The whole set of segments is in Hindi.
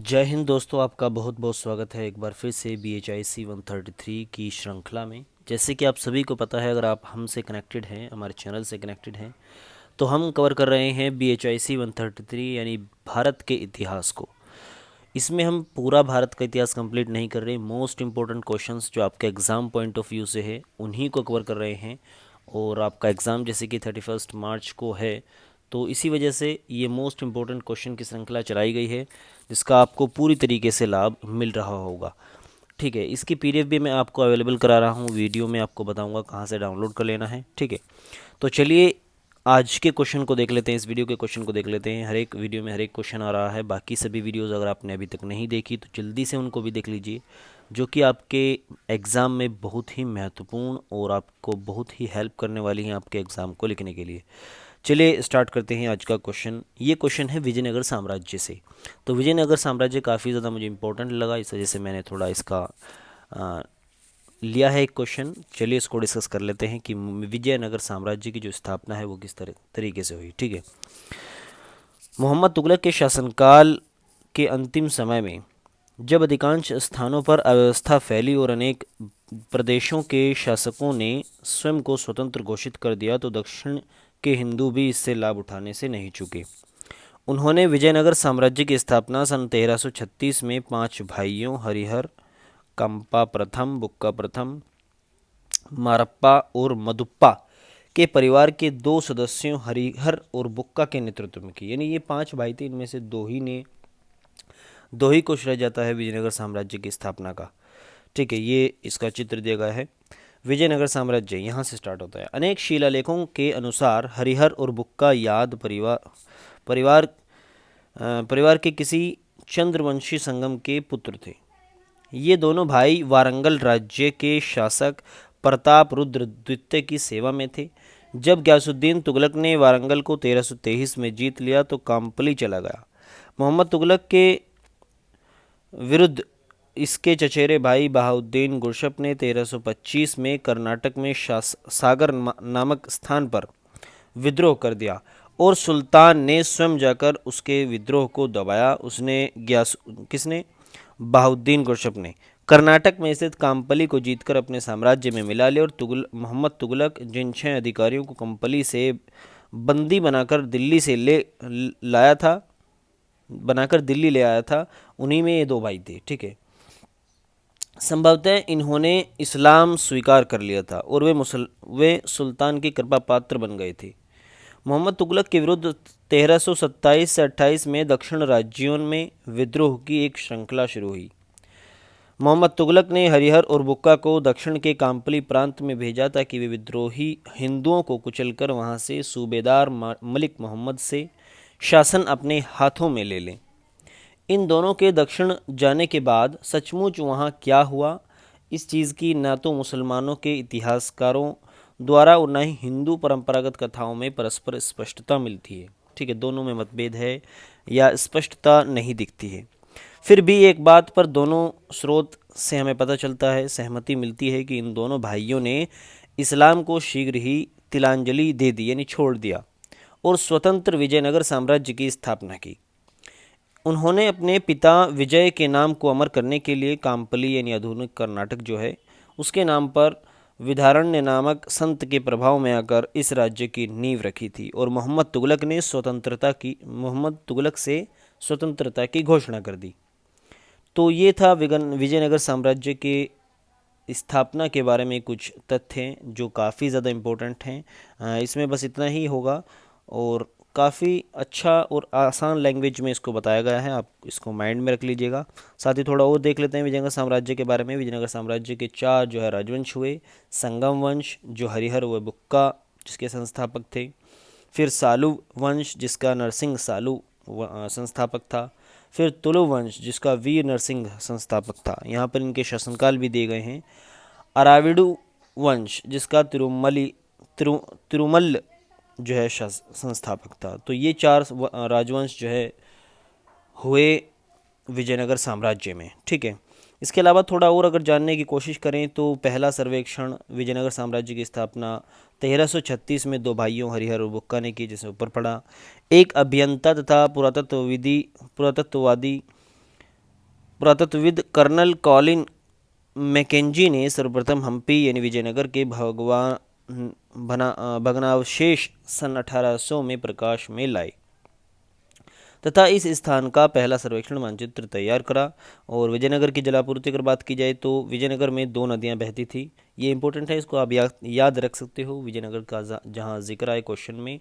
जय हिंद दोस्तों, आपका बहुत बहुत स्वागत है एक बार फिर से BHIC 133 की श्रृंखला में। जैसे कि आप सभी को पता है, अगर आप हमसे कनेक्टेड हैं, हमारे चैनल से कनेक्टेड हैं, तो हम कवर कर रहे हैं BHIC 133 यानी भारत के इतिहास को। इसमें हम पूरा भारत का इतिहास कंप्लीट नहीं कर रहे, मोस्ट इम्पोर्टेंट क्वेश्चंस जो आपके एग्ज़ाम पॉइंट ऑफ व्यू से है उन्हीं को कवर कर रहे हैं। और आपका एग्ज़ाम जैसे कि 31 मार्च को है, तो इसी वजह से ये मोस्ट इम्पोर्टेंट क्वेश्चन की श्रृंखला चलाई गई है, जिसका आपको पूरी तरीके से लाभ मिल रहा होगा। ठीक है, इसकी PDF भी मैं आपको अवेलेबल करा रहा हूँ, वीडियो में आपको बताऊँगा कहाँ से डाउनलोड कर लेना है। ठीक है, तो चलिए आज के क्वेश्चन को देख लेते हैं, इस वीडियो के क्वेश्चन को देख लेते हैं। हर एक वीडियो में हर एक क्वेश्चन आ रहा है। बाकी सभी वीडियोस अगर आपने अभी तक नहीं देखी तो जल्दी से उनको भी देख लीजिए, जो कि आपके एग्ज़ाम में बहुत ही महत्वपूर्ण और आपको बहुत ही हेल्प करने वाली हैं आपके एग्ज़ाम को लिखने के लिए। चलिए स्टार्ट करते हैं आज का क्वेश्चन। ये क्वेश्चन है विजयनगर साम्राज्य से। तो विजयनगर साम्राज्य काफ़ी ज़्यादा मुझे इंपॉर्टेंट लगा, इस वजह से मैंने थोड़ा इसका आ, लिया है एक क्वेश्चन। चलिए इसको डिस्कस कर लेते हैं कि विजयनगर साम्राज्य की जो स्थापना है वो किस तरीके से हुई। ठीक है, मोहम्मद तुगलक के शासनकाल के अंतिम समय में जब अधिकांश स्थानों पर अव्यवस्था फैली और अनेक प्रदेशों के शासकों ने स्वयं को स्वतंत्र घोषित कर दिया, तो दक्षिण के हिंदू भी इससे लाभ उठाने से नहीं चूके। उन्होंने विजयनगर साम्राज्य की स्थापना सन 1336 में 5 भाइयों हरिहर, कंपा प्रथम, बुक्का प्रथम, मारप्पा और मदुप्पा के परिवार के 2 सदस्यों हरिहर और बुक्का के नेतृत्व में की। यानी ये 5 भाई थे, इनमें से दो ही को श्रेय जाता है विजयनगर साम्राज्य की स्थापना का। ठीक है, ये इसका चित्र दिया गया है। विजयनगर साम्राज्य यहाँ से स्टार्ट होता है। अनेक शिलालेखों के अनुसार हरिहर और बुक्का याद परिवार परिवार के किसी चंद्रवंशी संगम के पुत्र थे। ये दोनों भाई वारंगल राज्य के शासक प्रताप रुद्र द्वितीय की सेवा में थे। जब गयासुद्दीन तुगलक ने वारंगल को 1323 में जीत लिया तो काम्पली चला गया। मोहम्मद तुगलक के विरुद्ध इसके चचेरे भाई बहाउद्दीन गुरशप ने 1325 में कर्नाटक में सागर नामक स्थान पर विद्रोह कर दिया और सुल्तान ने स्वयं जाकर उसके विद्रोह को दबाया। किसने? बहाउद्दीन गुरशप ने कर्नाटक में स्थित काम्पली को जीतकर अपने साम्राज्य में मिला लिया। और मोहम्मद तुगलक जिन 6 अधिकारियों को कंपली से बंदी बनाकर दिल्ली ले आया था, उन्हीं में ये 2 भाई थे। ठीक है, संभवतः इन्होंने इस्लाम स्वीकार कर लिया था और वे सुल्तान की कृपा पात्र बन गए थे। मोहम्मद तुगलक के विरुद्ध 1327 से 28 में दक्षिण राज्यों में विद्रोह की एक श्रृंखला शुरू हुई। मोहम्मद तुगलक ने हरिहर और बुक्का को दक्षिण के काम्पली प्रांत में भेजा ताकि वे विद्रोही हिंदुओं को कुचलकर वहां से सूबेदार मलिक मोहम्मद से शासन अपने हाथों में ले लें। इन दोनों के दक्षिण जाने के बाद सचमुच वहाँ क्या हुआ, इस चीज़ की ना तो मुसलमानों के इतिहासकारों द्वारा और न ही हिंदू परंपरागत कथाओं में परस्पर स्पष्टता मिलती है। ठीक है, दोनों में मतभेद है या स्पष्टता नहीं दिखती है। फिर भी एक बात पर दोनों स्रोत से हमें पता चलता है, सहमति मिलती है कि इन दोनों भाइयों ने इस्लाम को शीघ्र ही तिलांजलि दे दी, यानी छोड़ दिया, और स्वतंत्र विजयनगर साम्राज्य की स्थापना की। उन्होंने अपने पिता विजय के नाम को अमर करने के लिए काम्पली यानी आधुनिक कर्नाटक जो है उसके नाम पर विधारण्य नामक संत के प्रभाव में आकर इस राज्य की नींव रखी थी। और मोहम्मद तुगलक से स्वतंत्रता की घोषणा कर दी। तो ये था विजयनगर साम्राज्य के स्थापना के बारे में कुछ तथ्य जो काफ़ी ज़्यादा इम्पोर्टेंट हैं। इसमें बस इतना ही होगा और काफ़ी अच्छा और आसान लैंग्वेज में इसको बताया गया है, आप इसको माइंड में रख लीजिएगा। साथ ही थोड़ा और देख लेते हैं विजयनगर साम्राज्य के बारे में। विजयनगर साम्राज्य के 4 जो है राजवंश हुए। संगम वंश जो हरिहर व बुक्का जिसके संस्थापक थे, फिर सालू वंश जिसका नरसिंह सालू संस्थापक था, फिर तुलु वंश जिसका वीर नरसिंह संस्थापक था। यहाँ पर इनके शासनकाल भी दिए गए हैं। अराविडु वंश जिसका तिरुमल जो है संस्थापक था। तो ये 4 राजवंश जो है हुए विजयनगर साम्राज्य में। ठीक है, इसके अलावा थोड़ा और अगर जानने की कोशिश करें तो पहला सर्वेक्षण विजयनगर साम्राज्य की स्थापना 1336 में 2 भाइयों हरिहर और बुक्का ने की, जिसमें ऊपर पड़ा। एक अभियंता तथा पुरातत्ववादी पुरातत्वविद कर्नल कॉलिन मैकेंजी ने सर्वप्रथम हम्पी यानी विजयनगर के भग्नावशेष सन 1800 में प्रकाश में लाए तथा इस स्थान का पहला सर्वेक्षण मानचित्र तैयार करा। और विजयनगर की जलापूर्ति अगर बात की जाए तो विजयनगर में दो नदियां बहती थी। ये इंपॉर्टेंट है, इसको आप याद रख सकते हो। विजयनगर का जहाँ जिक्र आए क्वेश्चन में,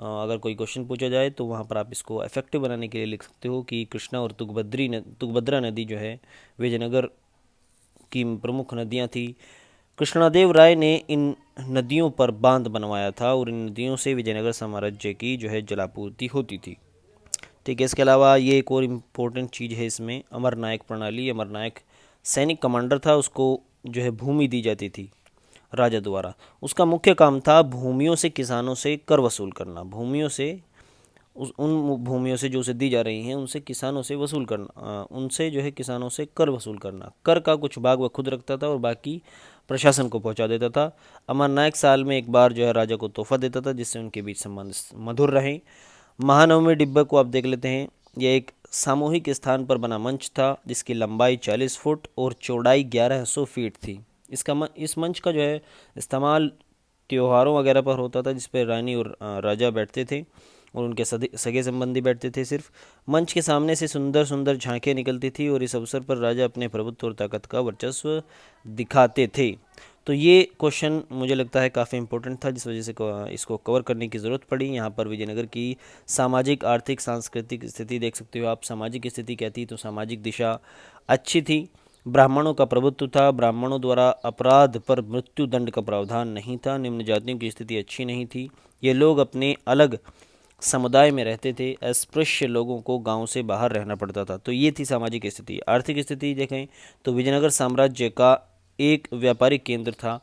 अगर कोई क्वेश्चन पूछा जाए तो वहाँ पर आप इसको इफेक्टिव बनाने के लिए लिख सकते हो कि कृष्णा और तुंगभद्रा नदी जो है विजयनगर की प्रमुख नदियाँ थी। कृष्णदेव राय ने इन नदियों पर बांध बनवाया था और इन नदियों से विजयनगर साम्राज्य की जो है जलापूर्ति होती थी। ठीक है, इसके अलावा ये एक और इम्पोर्टेंट चीज़ है इसमें, अमरनायक प्रणाली। अमरनायक सैनिक कमांडर था, उसको जो है भूमि दी जाती थी राजा द्वारा। उसका मुख्य काम था भूमियों से किसानों से कर वसूल करना। भूमियों से उन भूमियों से जो उसे दी जा रही हैं उनसे किसानों से वसूल करना, उनसे जो है किसानों से कर वसूल करना। कर का कुछ भाग वह खुद रखता था और बाकी प्रशासन को पहुंचा देता था। अमरनायक साल में एक बार जो है राजा को तोहफा देता था जिससे उनके बीच संबंध मधुर रहे। महानवमी डिब्बा को आप देख लेते हैं। यह एक सामूहिक स्थान पर बना मंच था जिसकी लंबाई 40 फुट और चौड़ाई 1100 फीट थी। इस मंच का जो है इस्तेमाल त्योहारों वगैरह पर होता था जिस पर रानी और राजा बैठते थे और उनके सगे संबंधी बैठते थे। सिर्फ मंच के सामने से सुंदर सुंदर झांकियाँ निकलती थी और इस अवसर पर राजा अपने प्रभुत्व और ताकत का वर्चस्व दिखाते थे। तो ये क्वेश्चन मुझे लगता है काफ़ी इंपॉर्टेंट था, जिस वजह से इसको कवर करने की ज़रूरत पड़ी। यहाँ पर विजयनगर की सामाजिक, आर्थिक, सांस्कृतिक स्थिति देख सकते हो आप। सामाजिक स्थिति कहती है तो सामाजिक दिशा अच्छी थी। ब्राह्मणों का प्रभुत्व था। ब्राह्मणों द्वारा अपराध पर मृत्यु दंड का प्रावधान नहीं था। निम्न जातियों की स्थिति अच्छी नहीं थी। ये लोग अपने अलग समुदाय में रहते थे। अस्पृश्य लोगों को गांव से बाहर रहना पड़ता था। तो ये थी सामाजिक स्थिति। आर्थिक स्थिति देखें तो विजयनगर साम्राज्य का एक व्यापारिक केंद्र था।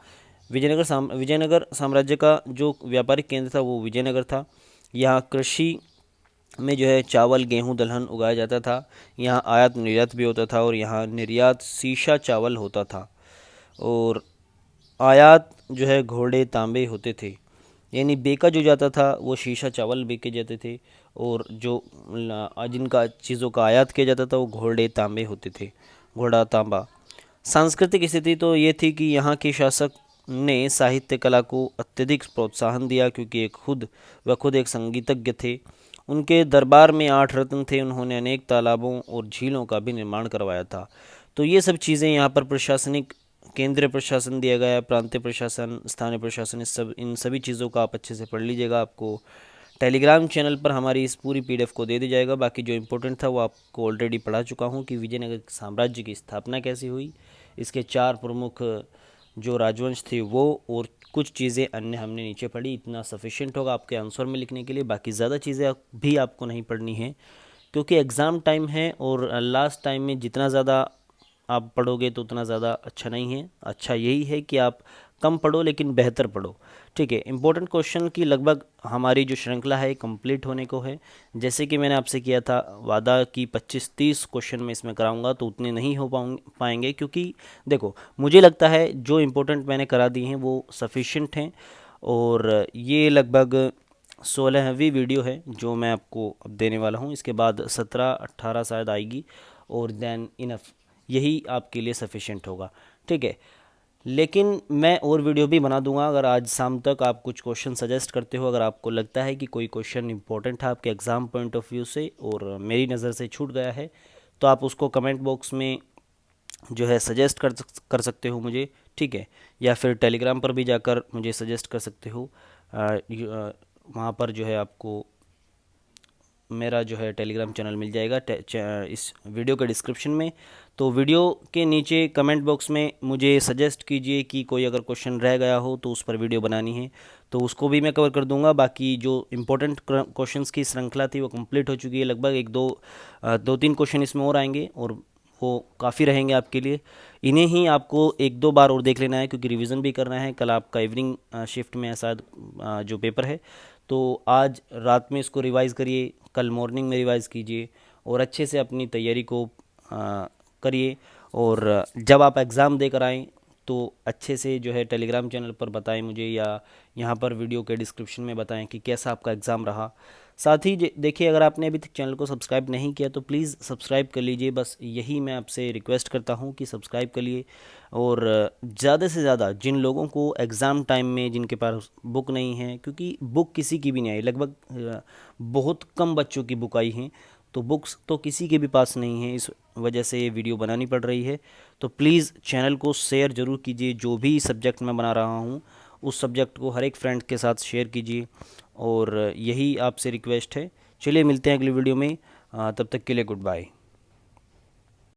विजयनगर साम्राज्य का जो व्यापारिक केंद्र था वो विजयनगर था। यहाँ कृषि में जो है चावल, गेहूं, दलहन उगाया जाता था। यहाँ आयात निर्यात भी होता था और यहाँ निर्यात सीसा चावल होता था और आयात जो है घोड़े, तांबे होते थे। यानी बेका जो जाता था वो शीशा चावल बेचे जाते थे और जो जिनका चीज़ों का आयात किया जाता था वो घोड़े, तांबे होते थे, घोड़ा, तांबा। सांस्कृतिक स्थिति तो ये थी कि यहाँ के शासक ने साहित्य कला को अत्यधिक प्रोत्साहन दिया क्योंकि वह खुद एक संगीतज्ञ थे। उनके दरबार में 8 रत्न थे। उन्होंने अनेक तालाबों और झीलों का भी निर्माण करवाया था। तो ये सब चीज़ें यहाँ पर प्रशासनिक, केंद्रीय प्रशासन दिया गया है, प्रांतीय प्रशासन, स्थानीय प्रशासन, इन सभी चीज़ों का आप अच्छे से पढ़ लीजिएगा। आपको टेलीग्राम चैनल पर हमारी इस पूरी पीडीएफ को दे दी जाएगा। बाकी जो इम्पोर्टेंट था वो आपको ऑलरेडी पढ़ा चुका हूँ कि विजयनगर साम्राज्य की स्थापना कैसे हुई, इसके 4 प्रमुख जो राजवंश थे वो, और कुछ चीज़ें अन्य हमने नीचे पढ़ी। इतना सफिशिएंट होगा आपके आंसर में लिखने के लिए। बाकी ज़्यादा चीज़ें भी आपको नहीं पढ़नी है क्योंकि एग्ज़ाम टाइम है और लास्ट टाइम में जितना ज़्यादा आप पढ़ोगे तो उतना ज़्यादा अच्छा नहीं है। अच्छा यही है कि आप कम पढ़ो लेकिन बेहतर पढ़ो। ठीक है, इंपॉर्टेंट क्वेश्चन की लगभग हमारी जो श्रृंखला है कंप्लीट होने को है। जैसे कि मैंने आपसे किया था वादा कि 25-30 क्वेश्चन में इसमें कराऊंगा, तो उतने नहीं हो पाएंगे क्योंकि देखो मुझे लगता है जो इम्पोर्टेंट मैंने करा दी हैं वो सफिशिएंट हैं। और ये लगभग 16वीं वीडियो है जो मैं आपको अब देने वाला हूँ। इसके बाद 17-18 शायद आएगी और देन इनफ, यही आपके लिए सफिशिएंट होगा। ठीक है, लेकिन मैं और वीडियो भी बना दूंगा। अगर आज शाम तक आप कुछ क्वेश्चन सजेस्ट करते हो, अगर आपको लगता है कि कोई क्वेश्चन इंपॉर्टेंट है आपके एग्ज़ाम पॉइंट ऑफ व्यू से और मेरी नज़र से छूट गया है, तो आप उसको कमेंट बॉक्स में जो है सजेस्ट कर सकते हो मुझे। ठीक है, या फिर टेलीग्राम पर भी जाकर मुझे सजेस्ट कर सकते हो। वहाँ पर जो है आपको मेरा जो है टेलीग्राम चैनल मिल जाएगा इस वीडियो के डिस्क्रिप्शन में। तो वीडियो के नीचे कमेंट बॉक्स में मुझे सजेस्ट कीजिए कि कोई अगर क्वेश्चन रह गया हो तो उस पर वीडियो बनानी है, तो उसको भी मैं कवर कर दूंगा। बाकी जो इम्पोर्टेंट क्वेश्चंस की श्रृंखला थी वो कंप्लीट हो चुकी है। लगभग 2-3 क्वेश्चन इसमें और आएंगे और वो काफ़ी रहेंगे आपके लिए। इन्हें ही आपको 1-2 बार और देख लेना है क्योंकि रिवीजन भी करना है। कल आपका इवनिंग शिफ्ट में शायद जो पेपर है, तो आज रात में इसको रिवाइज़ करिए, कल मॉर्निंग में रिवाइज़ कीजिए और अच्छे से अपनी तैयारी को करिए। और जब आप एग्ज़ाम देकर आएँ तो अच्छे से जो है टेलीग्राम चैनल पर बताएं मुझे, या यहाँ पर वीडियो के डिस्क्रिप्शन में बताएं कि कैसा आपका एग्ज़ाम रहा। साथ ही देखिए, अगर आपने अभी तक चैनल को सब्सक्राइब नहीं किया तो प्लीज़ सब्सक्राइब कर लीजिए। बस यही मैं आपसे रिक्वेस्ट करता हूँ कि सब्सक्राइब कर लिए। और ज़्यादा से ज़्यादा जिन लोगों को एग्ज़ाम टाइम में जिनके पास बुक नहीं है, क्योंकि बुक किसी की भी नहीं आई, लगभग बहुत कम बच्चों की बुक आई हैं, तो बुक्स तो किसी के भी पास नहीं है, इस वजह से ये वीडियो बनानी पड़ रही है। तो प्लीज़ चैनल को शेयर ज़रूर कीजिए। जो भी सब्जेक्ट मैं बना रहा हूँ उस सब्जेक्ट को हर एक फ्रेंड के साथ शेयर कीजिए, और यही आपसे रिक्वेस्ट है। चलिए मिलते हैं अगली वीडियो में, तब तक के लिए गुड बाय।